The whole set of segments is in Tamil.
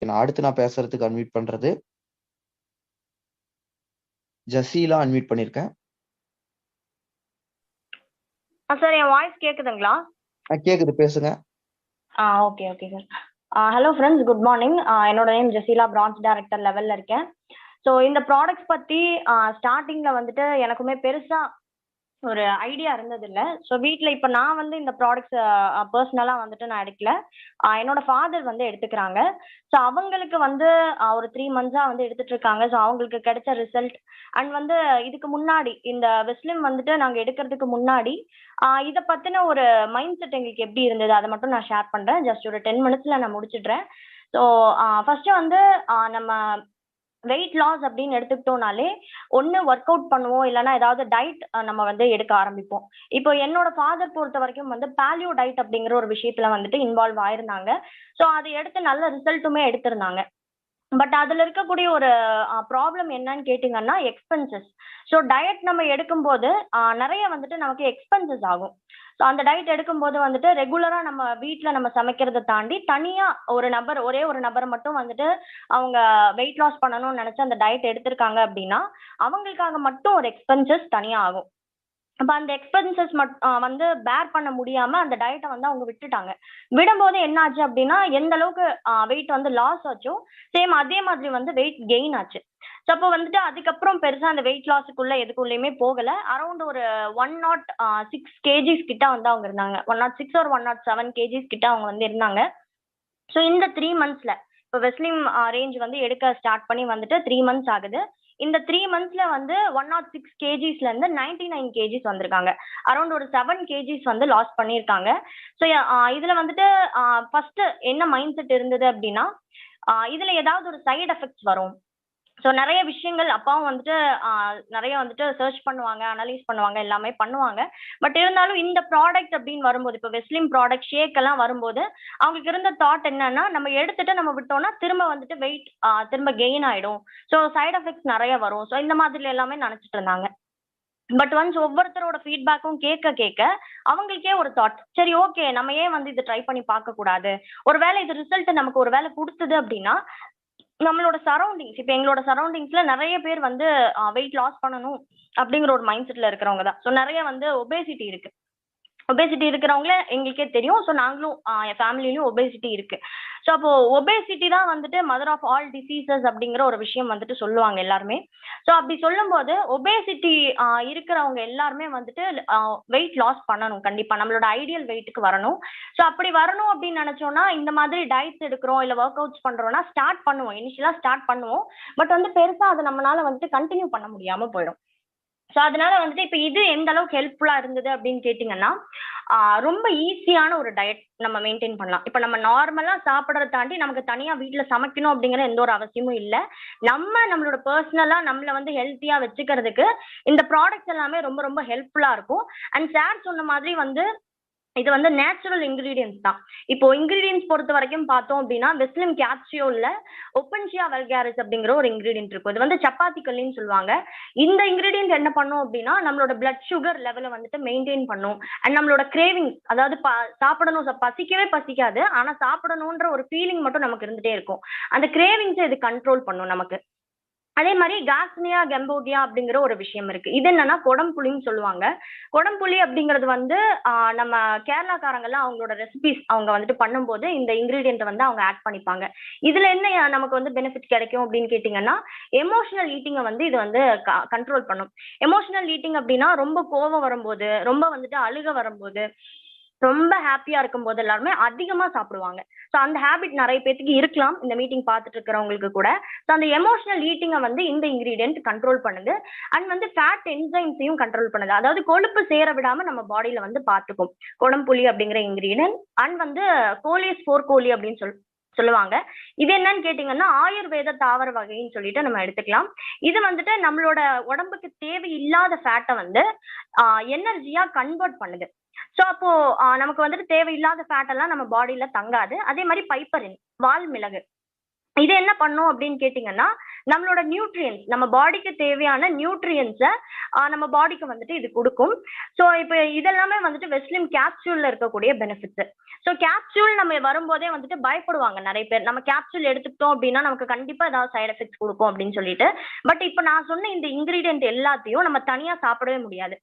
நான் பேசுறதுக்கு அன்மியூட் பண்றது ஜசீலா அன்மியூட் பண்ணிருக்கேன். சார் என் வாய்ஸ் கேக்குதுங்களா? கேக்குது, பேசுங்க. Okay okay sir. Hello friends, good morning. என்னோட நேம் ஜெசீலா, பிரான்ச் டைரக்டர் லெவல்ல இருக்கேன். ஸோ இந்த ப்ராடக்ட்ஸ் பத்தி ஸ்டார்டிங்ல வந்துட்டு எனக்குமே பெருசா ஒரு ஐடியா இருந்தது இல்லை. ஸோ வீட்டில் இப்போ நான் வந்து இந்த ப்ராடக்ட்ஸ் பர்சனலாக வந்துட்டு நான் எடுக்கல. என்னோட ஃபாதர் வந்து எடுத்துக்கிறாங்க. ஸோ அவங்களுக்கு வந்து ஒரு 3 மந்த்ஸாக வந்து எடுத்துட்டு இருக்காங்க. ஸோ அவங்களுக்கு கிடைச்ச ரிசல்ட் அண்ட் வந்து இதுக்கு முன்னாடி இந்த வெஸ்லிம் வந்துட்டு நாங்கள் எடுக்கிறதுக்கு முன்னாடி இதை பற்றின ஒரு மைண்ட் செட் எங்களுக்கு எப்படி இருந்தது அதை மட்டும் நான் ஷேர் பண்ணுறேன். ஜஸ்ட் ஒரு 10 மினிட்ஸில் நான் முடிச்சிடுறேன். ஸோ ஃபர்ஸ்ட் வந்து நம்ம வெயிட் லாஸ் அப்படின்னு எடுத்துக்கிட்டோம்னாலே ஒன்று ஒர்க் அவுட் பண்ணுவோம், இல்லைன்னா ஏதாவது டயட் நம்ம வந்து எடுக்க ஆரம்பிப்போம். இப்போ என்னோட ஃபாதர் பொறுத்த வரைக்கும் வந்து பேலியோ டயட் அப்படிங்கிற ஒரு விஷயத்துல வந்துட்டு இன்வால்வ் ஆயிருந்தாங்க. ஸோ அதை எடுத்து நல்ல ரிசல்ட்டுமே எடுத்திருந்தாங்க. பட் அதில் இருக்கக்கூடிய ஒரு ப்ராப்ளம் என்னன்னு கேட்டிங்கன்னா எக்ஸ்பென்சஸ். ஸோ டயட் நம்ம எடுக்கும்போது நிறைய வந்துட்டு நமக்கு எக்ஸ்பென்சஸ் ஆகும். ஸோ அந்த டயட் எடுக்கும்போது வந்துட்டு ரெகுலராக நம்ம வீட்டில் நம்ம சமைக்கிறதை தாண்டி தனியாக ஒரே ஒரு நபர் மட்டும் வந்துட்டு அவங்க வெயிட் லாஸ் பண்ணணும்னு நினச்சி அந்த டயட் எடுத்திருக்காங்க அப்படின்னா அவங்களுக்காக மட்டும் ஒரு எக்ஸ்பென்சஸ் தனியாக ஆகும். அப்போ அந்த எக்ஸ்பென்சஸ் வந்து பேர் பண்ண முடியாம அந்த டயட்டை வந்து அவங்க விட்டுட்டாங்க. விடும்போது என்ன ஆச்சு அப்படின்னா எந்த அளவுக்கு வெயிட் வந்து லாஸ் ஆச்சோ சேம் அதே மாதிரி வந்து வெயிட் கெயின் ஆச்சு. ஸோ அப்போ வந்துட்டு அதுக்கப்புறம் பெருசா அந்த வெயிட் லாஸுக்குள்ள எதுக்குள்ளேயுமே போகல. அரௌண்ட் ஒரு 106 kgs கிட்ட வந்து அவங்க இருந்தாங்க. 106 or 107 kgs கிட்ட அவங்க வந்து இருந்தாங்க. ஸோ இந்த 3 monthsல இப்போ வெஸ்லிம் ரேஞ்ச் வந்து எடுக்க ஸ்டார்ட் பண்ணி வந்துட்டு 3 months ஆகுது. இந்த 3 monthsல வந்து 106 kgsல இருந்து 99 kgs வந்திருக்காங்க. அரௌண்ட் ஒரு 7 kgs வந்து லாஸ் பண்ணியிருக்காங்க. ஸோ இதுல வந்துட்டு ஃபர்ஸ்ட் என்ன மைண்ட் செட் இருந்தது அப்படின்னா இதுல ஏதாவது ஒரு சைடு எஃபெக்ட்ஸ் வரும். ஸோ நிறைய விஷயங்கள் அப்பாவும் வந்துட்டு நிறைய வந்துட்டு சர்ச் பண்ணுவாங்க, அனலைஸ் பண்ணுவாங்க, எல்லாமே பண்ணுவாங்க. பட் இருந்தாலும் இந்த ப்ராடக்ட் அப்படின்னு வரும்போது இப்போ வெஸ்லிம் ப்ராடக்ட் ஷேக் எல்லாம் வரும்போது அவங்களுக்கு இருந்த தாட் என்னன்னா நம்ம எடுத்துட்டு நம்ம விட்டோம்னா திரும்ப வந்துட்டு வெயிட் திரும்ப கெயின் ஆயிடும். ஸோ சைடு எஃபெக்ட்ஸ் நிறைய வரும். ஸோ இந்த மாதிரி எல்லாமே நினைச்சிட்டு இருந்தாங்க. பட் ஒன்ஸ் ஒவ்வொருத்தரோட ஃபீட்பேக்கும் கேட்க கேட்க அவங்களுக்கே ஒரு தாட், சரி ஓகே நம்ம ஏன் வந்து இதை ட்ரை பண்ணி பார்க்க கூடாது, ஒருவேளை இது ரிசல்ட் நமக்கு ஒரு வேலை கொடுத்தது அப்படின்னா நம்மளோட சரௌண்டிங்ஸ் இப்போ எங்களோட சரௌண்டிங்ஸ்ல நிறைய பேர் வந்து வெயிட் லாஸ் பண்ணணும் அப்படிங்கிற ஒரு மைண்ட் செட்ல இருக்கிறவங்க தான். ஸோ நிறைய வந்து ஒபேசிட்டி இருக்கு. ஒபேசிட்டி இருக்கிறவங்கள எங்களுக்கே தெரியும். ஸோ நாங்களும் என் ஃபேமிலிலையும் ஒபேசிட்டி இருக்கு. ஸோ அப்போ ஒபேசிட்டி தான் வந்துட்டு மதர் ஆஃப் ஆல் டிசீசஸ் அப்படிங்கிற ஒரு விஷயம் வந்துட்டு சொல்லுவாங்க எல்லாருமே. ஸோ அப்படி சொல்லும்போது ஒபேசிட்டி இருக்கிறவங்க எல்லாருமே வந்துட்டு வெயிட் லாஸ் பண்ணணும். கண்டிப்பா நம்மளோட ஐடியல் வெயிட்டுக்கு வரணும். ஸோ அப்படி வரணும் அப்படின்னு நினைச்சோம்னா இந்த மாதிரி டயட்ஸ் எடுக்கிறோம் இல்லை ஒர்க் அவுட்ஸ் பண்றோம்னா ஸ்டார்ட் பண்ணுவோம், இனிஷியலா ஸ்டார்ட் பண்ணுவோம். பட் வந்து பெருசா அதை நம்மளால வந்துட்டு கண்டினியூ பண்ண முடியாம போயிடும். ஸோ அதனால வந்துட்டு இப்போ இது எந்த அளவுக்கு ஹெல்ப்ஃபுல்லா இருந்தது அப்படின்னு கேட்டிங்கன்னா ரொம்ப ஈஸியான ஒரு டயட் நம்ம மெயின்டைன் பண்ணலாம். இப்போ நம்ம நார்மலா சாப்பிட்றத தாண்டி நமக்கு தனியா வீட்டில் சமைக்கணும் அப்படிங்கிற எந்த ஒரு அவசியமும் இல்லை. நம்மளோட பர்சனலா நம்மளை வந்து ஹெல்த்தியா வச்சுக்கிறதுக்கு இந்த ப்ராடக்ட்ஸ் எல்லாமே ரொம்ப ரொம்ப ஹெல்ப்ஃபுல்லா இருக்கும். அண்ட் சார் சொன்ன மாதிரி வந்து இது வந்து நேச்சுரல் இன்கிரீடியன்ஸ் தான். இப்போ இன்கிரீடியன்ஸ் பொறுத்த வரைக்கும் பார்த்தோம் அப்படின்னா வெஸ்லிம் கேப்சியூல்ல ஒப்பன்ஷியா வல்காரிஸ் அப்படிங்கிற ஒரு இன்கிரீடியன்ட் இருக்கும். இது வந்து சப்பாத்தி கல்லின்னு சொல்லுவாங்க. இந்த இன்கிரீடியன்ட் என்ன பண்ணும் அப்படின்னா நம்மளோட பிளட் சுகர் லெவலை வந்துட்டு மெயின்டைன் பண்ணும். அண்ட் நம்மளோட கிரேவிங்ஸ், அதாவது சாப்பிடணும், பசிக்கவே பசிக்காது, ஆனா சாப்பிடணுன்ற ஒரு ஃபீலிங் மட்டும் நமக்கு இருந்துட்டே இருக்கும். அந்த கிரேவிங்ஸை இது கண்ட்ரோல் பண்ணும் நமக்கு. அதே மாதிரி காஸ்னியா கெம்போகியா அப்படிங்கிற ஒரு விஷயம் இருக்கு. இது என்னன்னா கொடம்புளின்னு சொல்லுவாங்க. கொடம்புளி அப்படிங்கிறது வந்து நம்ம கேரளாக்காரங்கெல்லாம் அவங்களோட ரெசிபிஸ் அவங்க வந்துட்டு பண்ணும்போது இந்த இன்கிரீடியன்ட் வந்து அவங்க ஆட் பண்ணிப்பாங்க. இதுல என்ன நமக்கு வந்து பெனிஃபிட் கிடைக்கும் அப்படின்னு கேட்டீங்கன்னா எமோஷனல் ஈட்டிங்கை வந்து இது வந்து கண்ட்ரோல் பண்ணும். எமோஷனல் ஈட்டிங் அப்படின்னா ரொம்ப கோபம் வரும்போது, ரொம்ப வந்துட்டு அழுக வரும்போது, ரொம்ப ஹாப்பியா இருக்கும் போது எல்லாருமே அதிகமா சாப்பிடுவாங்க. ஸோ அந்த ஹேபிட் நிறைய பேருக்கு இருக்கலாம் இந்த மீட்டிங் பார்த்துட்டு இருக்கிறவங்களுக்கு கூட. ஸோ அந்த எமோஷனல் ஈட்டிங்கை வந்து இந்த இன்கிரீடியன்ட் கண்ட்ரோல் பண்ணுது. அண்ட் வந்து ஃபேட் என்சைம்ஸையும் கண்ட்ரோல் பண்ணுது. அதாவது கொழுப்பு சேர விடாம நம்ம பாடியில வந்து பார்த்துக்கும் கொடம்புளி அப்படிங்கிற இன்கிரீடியன்ட். அண்ட் வந்து கோலியஸ் ஃபோர்கோலி அப்படின்னு சொல்லுவாங்க. இது என்னன்னு கேட்டீங்கன்னா ஆயுர்வேத தாவர வகைன்னு சொல்லிட்டு நம்ம எடுத்துக்கலாம். இது வந்துட்டு நம்மளோட உடம்புக்கு தேவையில்லாத ஃபேட்டை வந்து எனர்ஜியா கன்வெர்ட் பண்ணுது. ஸோ அப்போ நமக்கு வந்துட்டு தேவையில்லாத ஃபேட் எல்லாம் நம்ம பாடியில தங்காது. அதே மாதிரி பைப்பரின், வால் மிளகு, இது என்ன பண்ணும் அப்படின்னு கேட்டீங்கன்னா நம்மளோட நியூட்ரியன்ஸ், நம்ம பாடிக்கு தேவையான நியூட்ரியன்ஸை நம்ம பாடிக்கு வந்துட்டு இது கொடுக்கும். ஸோ இப்போ இதெல்லாமே வந்துட்டு வெஸ்லிம் கேப்சூல்ல இருக்கக்கூடிய பெனிஃபிட்ஸ். ஸோ கேப்சூல் நம்ம வரும்போதே வந்துட்டு பயப்படுவாங்க நிறைய பேர், நம்ம கேப்சூல் எடுத்துக்கிட்டோம் அப்படின்னா நமக்கு கண்டிப்பா ஏதாவது சைடு எஃபெக்ட்ஸ் கொடுக்கும் அப்படின்னு சொல்லிட்டு. பட் இப்போ நான் சொன்ன இந்த இன்கிரீடியன்ட் எல்லாத்தையும் நம்ம தனியா சாப்பிடவே முடியாது.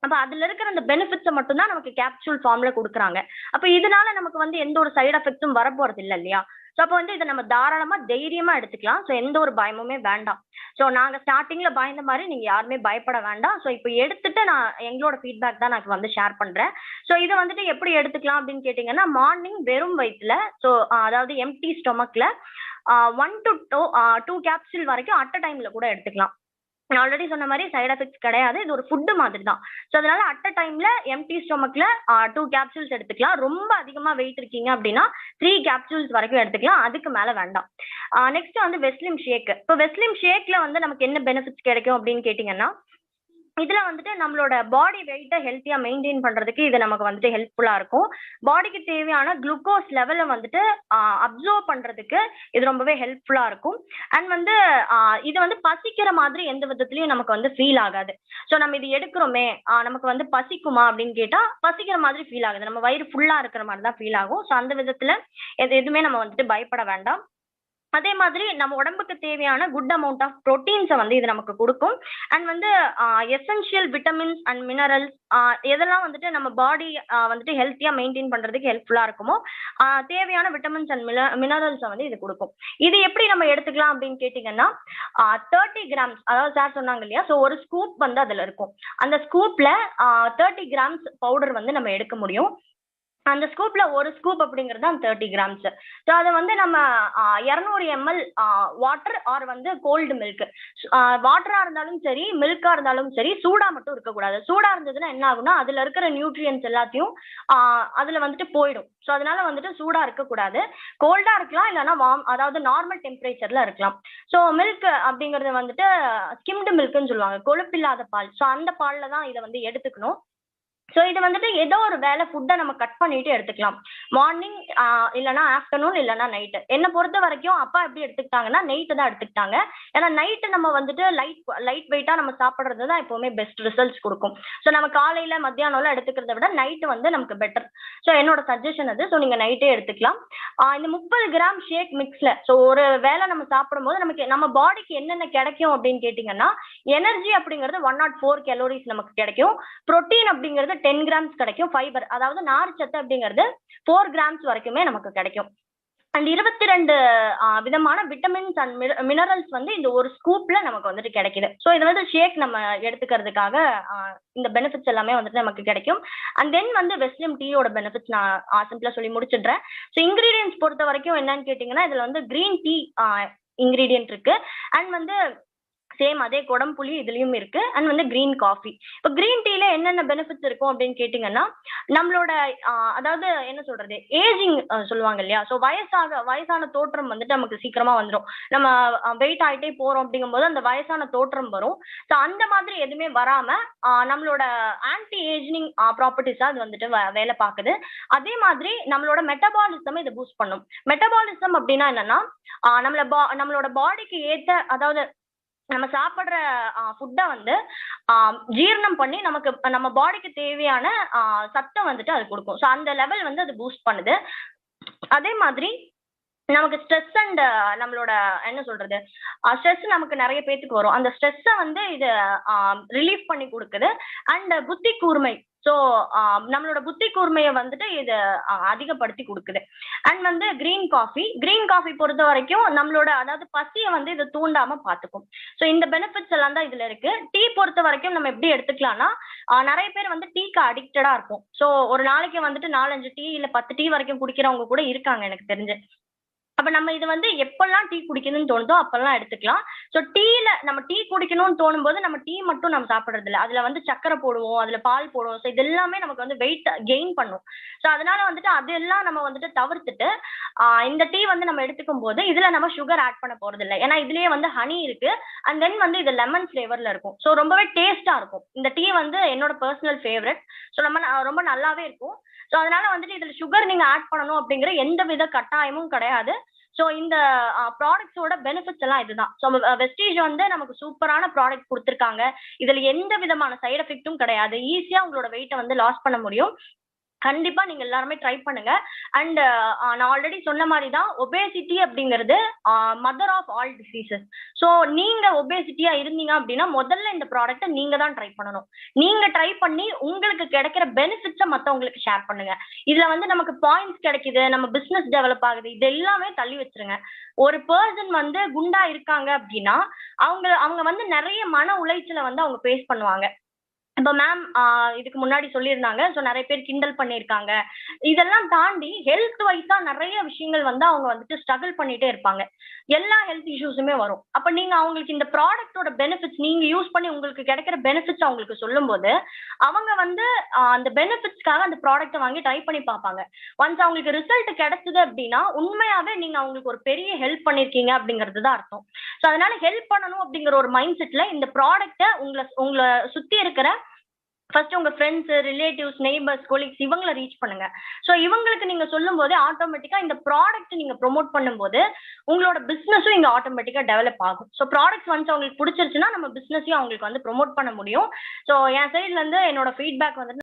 அப்ப அதுல இருக்கிற அந்த பெனிஃபிட்ஸை மட்டும்தான் நமக்கு கேப்சூல் ஃபார்ம்ல கொடுக்குறாங்க. அப்ப இதனால நமக்கு வந்து எந்த ஒரு சைடு எஃபெக்ட்ஸும் வரப்போறது இல்லை இல்லையா? ஸோ அப்போ வந்து இதை நம்ம தாராளமா தைரியமா எடுத்துக்கலாம். ஸோ எந்த ஒரு பயமுமே வேண்டாம். ஸோ நாங்க ஸ்டார்டிங்ல பயந்த மாதிரி நீங்க யாருமே பயப்பட வேண்டாம். ஸோ இப்போ எடுத்துட்டு நான் எங்களோட ஃபீட்பேக் தான் நான் வந்து ஷேர் பண்றேன். ஸோ இதை வந்துட்டு எப்படி எடுத்துக்கலாம் அப்படின்னு கேட்டீங்கன்னா, மார்னிங் வெறும் வயிற்றுல, ஸோ அதாவது எம்டி ஸ்டொமக்ல 1 to 2 கேப்சூல் வரைக்கும் அட் அ டைம்ல கூட எடுத்துக்கலாம். நான் ஆல்ரெடி சொன்ன மாதிரி சைடு எஃபெக்ட்ஸ் கிடையாது, இது ஒரு ஃபுட்டு மாதிரி தான். ஸோ அதனால அட் அ டைம்ல எம்டி ஸ்டொமக்ல 2 கேப்சூல்ஸ் எடுத்துக்கலாம். ரொம்ப அதிகமா வெயிட் இருக்கீங்க அப்படின்னா 3 கேப்சூல்ஸ் வரைக்கும் எடுத்துக்கலாம், அதுக்கு மேல வேண்டாம். நெக்ஸ்ட் வந்து வெஸ்லிம் ஷேக். இப்போ வெஸ்லிம் ஷேக்ல வந்து நமக்கு என்ன பெனிஃபிட்ஸ் கிடைக்கும் அப்படின்னு கேட்டீங்கன்னா, இதுல வந்துட்டு நம்மளோட பாடி வெயிட்டை ஹெல்த்தியா மெயின்டைன் பண்றதுக்கு இது நமக்கு வந்துட்டு ஹெல்ப்ஃபுல்லா இருக்கும். பாடிக்கு தேவையான குளுக்கோஸ் லெவலை வந்துட்டு அப்சர்வ் பண்றதுக்கு இது ரொம்பவே ஹெல்ப்ஃபுல்லா இருக்கும். அண்ட் வந்து இது வந்து பசிக்கிற மாதிரி எந்த விதத்துலயும் நமக்கு வந்து ஃபீல் ஆகாது. ஸோ நம்ம இது எடுக்கிறோமே நமக்கு வந்து பசிக்குமா அப்படின்னு கேட்டா பசிக்கிற மாதிரி ஃபீல் ஆகுது, நம்ம வயிறு ஃபுல்லா இருக்கிற மாதிரி தான் ஃபீல் ஆகும். ஸோ அந்த விதத்துல எதுவுமே நம்ம வந்துட்டு பயப்பட வேண்டாம். அதே மாதிரி நம்ம உடம்புக்கு தேவையான குட் அமௌண்ட் ஆஃப் ப்ரோட்டீன்ஸை வந்து இது நமக்கு கொடுக்கும். அண்ட் வந்து எசென்ஷியல் விட்டமின்ஸ் அண்ட் மினரல்ஸ் எதெல்லாம் வந்துட்டு நம்ம பாடி வந்துட்டு ஹெல்த்தியா மெயின்டைன் பண்றதுக்கு ஹெல்ப்ஃபுல்லா இருக்குமோ தேவையான விட்டமின்ஸ் அண்ட் மினரல்ஸை வந்து இது கொடுக்கும். இது எப்படி நம்ம எடுத்துக்கலாம் அப்படின்னு கேட்டீங்கன்னா, 30 கிராம்ஸ், அதாவது சார் சொன்னாங்க இல்லையா, ஸோ ஒரு ஸ்கூப் வந்து அதுல இருக்கும். அந்த ஸ்கூப்ல 30 கிராம்ஸ் பவுடர் வந்து நம்ம எடுக்க முடியும். அந்த ஸ்கூப்ல ஒரு ஸ்கூப் அப்படிங்கிறது தான் 30 கிராம்ஸ். ஸோ அதை வந்து நம்ம 200 ml வாட்டர் ஆர் வந்து கோல்டு மில்க், வாட்டரா இருந்தாலும் சரி மில்கா இருந்தாலும் சரி சூடா மட்டும் இருக்கக்கூடாது. சூடா இருந்ததுன்னா என்ன ஆகும்னா அதுல இருக்கிற நியூட்ரியன்ஸ் எல்லாத்தையும் அதுல வந்துட்டு போயிடும். ஸோ அதனால வந்துட்டு சூடா இருக்கக்கூடாது, கோல்டா இருக்கலாம், இல்லைன்னா வார்ம், அதாவது நார்மல் டெம்பரேச்சர்ல இருக்கலாம். ஸோ மில்க் அப்படிங்கறது வந்துட்டு ஸ்கிம்டு மில்க்னு சொல்லுவாங்க, கொழுப்பில்லாத பால். ஸோ அந்த பால்ல தான் இதை வந்து எடுத்துக்கணும். ஸோ இது வந்துட்டு ஏதோ ஒரு வேலை ஃபுட்டை நம்ம கட் பண்ணிட்டு எடுத்துக்கலாம். மார்னிங் இல்லைனா ஆஃப்டர்நூன் இல்லைனா நைட்டு. என்னை பொறுத்த வரைக்கும் அப்பா எப்படி எடுத்துக்கிட்டாங்கன்னா நைட்டு தான் எடுத்துக்கிட்டாங்க. ஏன்னா நைட்டு நம்ம வந்துட்டு லைட் வெயிட்டாக நம்ம சாப்பிட்றது தான் எப்போவுமே பெஸ்ட் ரிசல்ட்ஸ் கொடுக்கும். ஸோ நம்ம காலையில் மத்தியானம்லாம் எடுத்துக்கிறத விட நைட்டு வந்து நமக்கு பெட்டர். ஸோ என்னோட சஜஷன் அது. ஸோ நீங்கள் நைட்டே எடுத்துக்கலாம். இந்த 30 கிராம் ஷேக் மிக்ஸில் ஸோ ஒரு வேலை நம்ம சாப்பிடும்போது நமக்கு நம்ம பாடிக்கு என்னென்ன கிடைக்கும் அப்படின்னு கேட்டிங்கன்னா, எனர்ஜி அப்படிங்கிறது 104 கலோரிஸ் நமக்கு கிடைக்கும். ப்ரோட்டீன் அப்படிங்கிறது 10 கிராம்ஸ் கிடைக்கும். ஃபைபர், அதாவது நார்ச்சத்து அப்படிங்கிறது 4 கிராம்ஸ் வரைக்குமே நமக்கு கிடைக்கும். அண்ட் 22 விதமான விட்டமின்ஸ் அண்ட் மினரல்ஸ் வந்து இந்த ஒரு ஸ்கூப்ல நமக்கு வந்துட்டு கிடைக்குது. ஸோ இது வந்து ஷேக் நம்ம எடுத்துக்கிறதுக்காக இந்த பெனிஃபிட்ஸ் எல்லாமே வந்துட்டு நமக்கு கிடைக்கும். அண்ட் தென் வந்து வெஸ்லிம் டீயோட பெனிஃபிட்ஸ் நான் சிம்பிளா சொல்லி முடிச்சிடுறேன். ஸோ இன்கிரீடியன்ஸ் பொறுத்த வரைக்கும் என்னன்னு கேட்டிங்கன்னா, இதுல வந்து கிரீன் டீ இன்கிரீடியன்ட் இருக்கு. அண்ட் வந்து சேம் அதே குடம்புளி இதுலயும் இருக்கு. அண்ட் வந்து கிரீன் காஃபி. இப்போ கிரீன் டீல என்னென்ன பெனிஃபிட்ஸ் இருக்கும் அப்படின்னு கேட்டீங்கன்னா, நம்மளோட அதாவது என்ன சொல்றது, ஏஜிங் சொல்லுவாங்க இல்லையா, ஸோ வயசான தோற்றம் வந்துட்டு நமக்கு சீக்கிரமா வந்துடும். நம்ம வெயிட் ஆகிட்டே போறோம் அப்படிங்கும்போது அந்த வயசான தோற்றம் வரும். ஸோ அந்த மாதிரி எதுவுமே வராம நம்மளோட ஆன்டி ஏஜிங் ப்ராப்பர்ட்டிஸா அது வந்துட்டு வேலை பார்க்குது. அதே மாதிரி நம்மளோட மெட்டபாலிசம் இதை பூஸ்ட் பண்ணும். மெட்டபாலிசம் அப்படின்னா என்னன்னா, நம்மளோட பாடிக்கு ஏற்ற, அதாவது நம்ம சாப்பிட்ற ஃபுட்டை வந்து ஜீரணம் பண்ணி நமக்கு நம்ம பாடிக்கு தேவையான சத்தம் வந்துட்டு அது கொடுக்கும். ஸோ அந்த லெவல் வந்து அது பூஸ்ட் பண்ணுது. அதே மாதிரி நமக்கு ஸ்ட்ரெஸ் அண்ட் நம்மளோட என்ன சொல்றது, ஸ்ட்ரெஸ் நமக்கு நிறைய பேத்துக்கு வரும். அந்த ஸ்ட்ரெஸ்ஸை வந்து இது ரிலீஃப் பண்ணி கொடுக்குது. அண்ட் புத்தி கூர்மை, ஸோ நம்மளோட புத்தி கூர்மையை வந்துட்டு இது அதிகப்படுத்தி கொடுக்குது. அண்ட் வந்து கிரீன் காஃபி பொறுத்த வரைக்கும் நம்மளோட அதாவது பசியை வந்து இது தூண்டாம பார்த்துக்கும். ஸோ இந்த பெனிஃபிட்ஸ் எல்லாம் தான் இதுல இருக்கு. டீ பொறுத்த வரைக்கும் நம்ம எப்படி எடுத்துக்கலாம்னா, நிறைய பேர் வந்து டீக்கு அடிக்டடா இருக்கும். ஸோ ஒரு நாளைக்கு வந்துட்டு 4-5 டீ இல்லை 10 டீ வரைக்கும் குடிக்கிறவங்க கூட இருக்காங்க எனக்கு தெரிஞ்சு. அப்ப நம்ம இது வந்து எப்பெல்லாம் டீ குடிக்கணும்னு தோணுதோ அப்பெல்லாம் எடுத்துக்கலாம். ஸோ டீல நம்ம டீ குடிக்கணும்னு தோணும் போது நம்ம டீ மட்டும் நம்ம சாப்பிட்றது இல்லை, அதுல வந்து சக்கரை போடுவோம், அதுல பால் போடுவோம். ஸோ இது எல்லாமே நமக்கு வந்து வெயிட் கெயின் பண்ணும். ஸோ அதனால வந்துட்டு அதெல்லாம் நம்ம வந்துட்டு தவிர்த்துட்டு இந்த டீ வந்து நம்ம எடுத்துக்கும் போது இதுல நம்ம சுகர் ஆட் பண்ண போறது இல்லை. ஏன்னா இதுலயே வந்து ஹனி இருக்கு. அண்ட் தென் வந்து இது லெமன் ஃபிளேவர்ல இருக்கும். ஸோ ரொம்பவே டேஸ்டா இருக்கும். இந்த டீ வந்து என்னோட பர்சனல் ஃபேவரட். ஸோ ரொம்ப நல்லாவே இருக்கும். ஸோ அதனால வந்துட்டு இதுல சுகர் நீங்க ஆட் பண்ணணும் அப்படிங்கிற எந்த வித கட்டாயமும் கிடையாது. ஸோ இந்த ப்ராடக்ட்ஸோட பெனிஃபிட்ஸ் எல்லாம் இதுதான். ஸோ வெஸ்டீஜ் வந்து நமக்கு சூப்பரான ப்ராடக்ட் கொடுத்துருக்காங்க. இதுல எந்த விதமான சைடு எஃபெக்ட்டும் கிடையாது. ஈஸியா உங்களோட வெயிட்டை வந்து லாஸ் பண்ண முடியும். கண்டிப்பா நீங்க எல்லாருமே ட்ரை பண்ணுங்க. அண்ட் நான் ஆல்ரெடி சொன்ன மாதிரி தான், ஒபேசிட்டி அப்படிங்கிறது mother of all diseases. So நீங்க ஒபேசிட்டியா இருந்தீங்க அப்படின்னா முதல்ல இந்த ப்ராடக்ட்டை நீங்க தான் ட்ரை பண்ணணும். நீங்க ட்ரை பண்ணி உங்களுக்கு கிடைக்கிற பெனிஃபிட்ஸை மற்றவங்களுக்கு ஷேர் பண்ணுங்க. இதுல வந்து நமக்கு பாயிண்ட்ஸ் கிடைக்குது, நம்ம பிசினஸ் டெவலப் ஆகுது, இது எல்லாமே தள்ளி வச்சிருங்க. ஒரு பர்சன் வந்து குண்டா இருக்காங்க அப்படின்னா அவங்க வந்து நிறைய மன உளைச்சலை வந்து அவங்க ஃபேஸ் பண்ணுவாங்க. இப்போ மேம் இதுக்கு முன்னாடி சொல்லியிருந்தாங்க. ஸோ நிறைய பேர் கிண்டல் பண்ணியிருக்காங்க. இதெல்லாம் தாண்டி ஹெல்த் வைஸா நிறைய விஷயங்கள் வந்து அவங்க வந்துட்டு ஸ்ட்ரகிள் பண்ணிட்டே இருப்பாங்க. எல்லா ஹெல்த் இஷ்யூஸுமே வரும். அப்போ நீங்க அவங்களுக்கு இந்த ப்ராடக்டோட பெனிஃபிட்ஸ் நீங்க யூஸ் பண்ணி உங்களுக்கு கிடைக்கிற பெனிஃபிட்ஸ் அவங்களுக்கு சொல்லும்போது அவங்க வந்து அந்த பெனிஃபிட்ஸ்க்காக அந்த ப்ராடக்ட்டை வாங்கி ட்ரை பண்ணி பார்ப்பாங்க. ஒன்ஸ் அவங்களுக்கு ரிசல்ட் கிடைச்சது அப்படின்னா உண்மையாவே நீங்க அவங்களுக்கு ஒரு பெரிய ஹெல்ப் பண்ணிருக்கீங்க அப்படிங்கிறது தான் அர்த்தம். ஸோ அதனால ஹெல்ப் பண்ணணும் அப்படிங்கிற ஒரு மைண்ட் செட்ல இந்த ப்ராடக்ட்டை உங்களை சுத்தி இருக்கிற ஃபர்ஸ்ட் உங்க ஃப்ரெண்ட்ஸ், ரிலேட்டிவ்ஸ், நெய்பர்ஸ், கொலீக்ஸ் இவங்களை ரீச் பண்ணுங்க. ஸோ இவங்களுக்கு நீங்க சொல்லும் போதே ஆட்டோமேட்டிக்கா இந்த ப்ராடக்ட் நீங்க ப்ரொமோட் பண்ணும்போது உங்களோட பிசினஸும் இங்க ஆட்டோமேட்டிக்கா டெவலப் ஆகும். ஸோ ப்ராடக்ட்ஸ் வந்து அவங்களுக்கு பிடிச்சிருச்சுன்னா நம்ம பிசினஸையும் அவங்களுக்கு வந்து ப்ரொமோட் பண்ண முடியும். ஸோ என் சைட்ல இருந்து என்னோட ஃபீட்பேக் வந்துட்டு